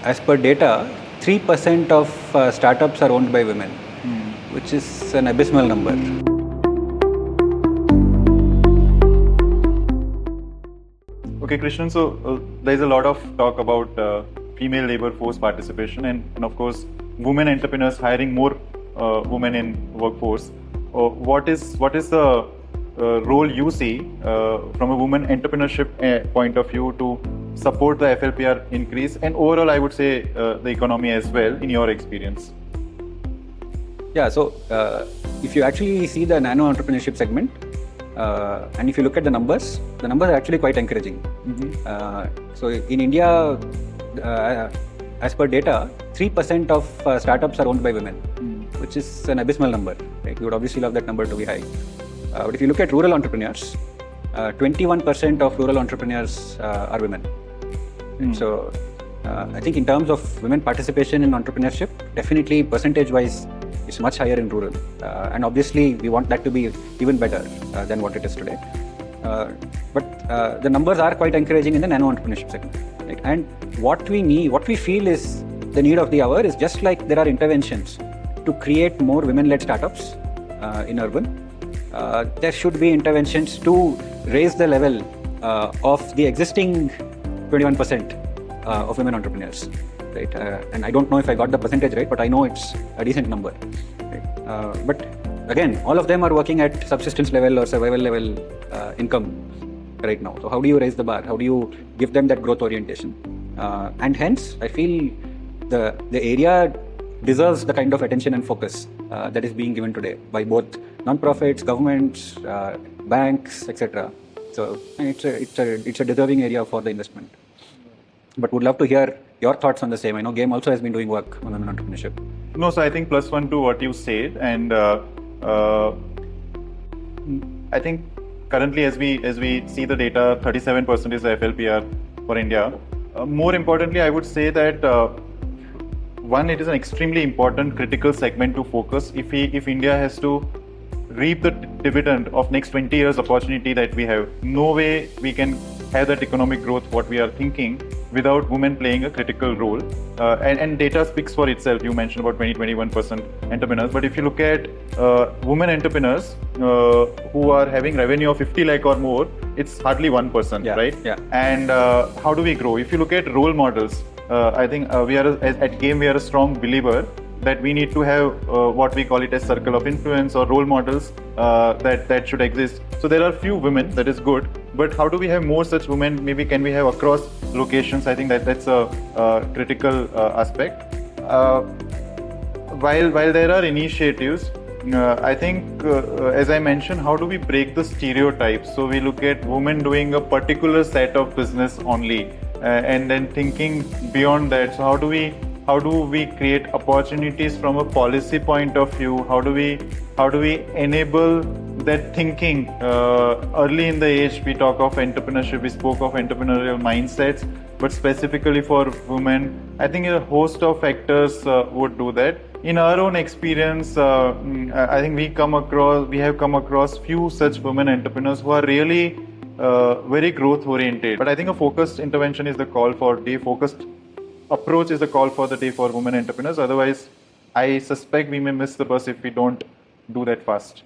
as per data, 3% of startups are owned by women, which is an abysmal number. Okay, Krishnan, so there's a lot of talk about female labor force participation and of course, women entrepreneurs hiring more women in workforce. What is the role you see from a women entrepreneurship point of view to support the FLPR increase and overall, I would say, the economy as well, in your experience? Yeah, so if you actually see the nano-entrepreneurship segment, and if you look at the numbers are actually quite encouraging. So in India, as per data, 3% of startups are owned by women, which is an abysmal number. Right? We would obviously love that number to be high. But if you look at rural entrepreneurs, 21% of rural entrepreneurs are women. So I think in terms of women participation in entrepreneurship, definitely percentage-wise, it's much higher in rural. And obviously, we want that to be even better than what it is today. But the numbers are quite encouraging in the nano-entrepreneurship segment. Right? And what we feel is the need of the hour is just like there are interventions to create more women-led startups in urban. There should be interventions to raise the level of the existing 21% of women entrepreneurs. Right? And I don't know if I got the percentage right, but I know it's a decent number. Right? But again, all of them are working at subsistence level or survival level income right now. So how do you raise the bar? How do you give them that growth orientation? And hence, I feel the area deserves the kind of attention and focus that is being given today by both non-profits, governments, banks, etc. So it's a deserving area for the investment. But would love to hear your thoughts on the same. I know Game also has been doing work on women entrepreneurship. No, so I think +1 to what you said, and I think currently as we see the data, 37% is the FLPR for India. More importantly, I would say that one, it is an extremely important critical segment to focus if India has to reap the dividend of next 20 years opportunity that we have. No way we can have that economic growth what we are thinking without women playing a critical role. And data speaks for itself. You mentioned about 21% entrepreneurs, but if you look at women entrepreneurs who are having revenue of 50 lakh or more, it's hardly 1%, right? Yeah. And how do we grow? If you look at role models, I think at Game we are a strong believer that we need to have what we call it as circle of influence or role models that should exist. So there are few women, that is good, but how do we have more such women? Maybe can we have across locations? I think that's a critical aspect. While there are initiatives, I think as I mentioned, how do we break the stereotypes? So we look at women doing a particular set of business only, and then thinking beyond that. So how do we create opportunities from a policy point of view? How do we enable that thinking early in the age? We talk of entrepreneurship, we spoke of entrepreneurial mindsets, but specifically for women, I think a host of factors would do that. In our own experience, I think we have come across few such women entrepreneurs who are really very growth oriented. But I think a focused intervention is the call for day. Focused approach is the call for the day for women entrepreneurs. Otherwise, I suspect we may miss the bus if we don't do that fast.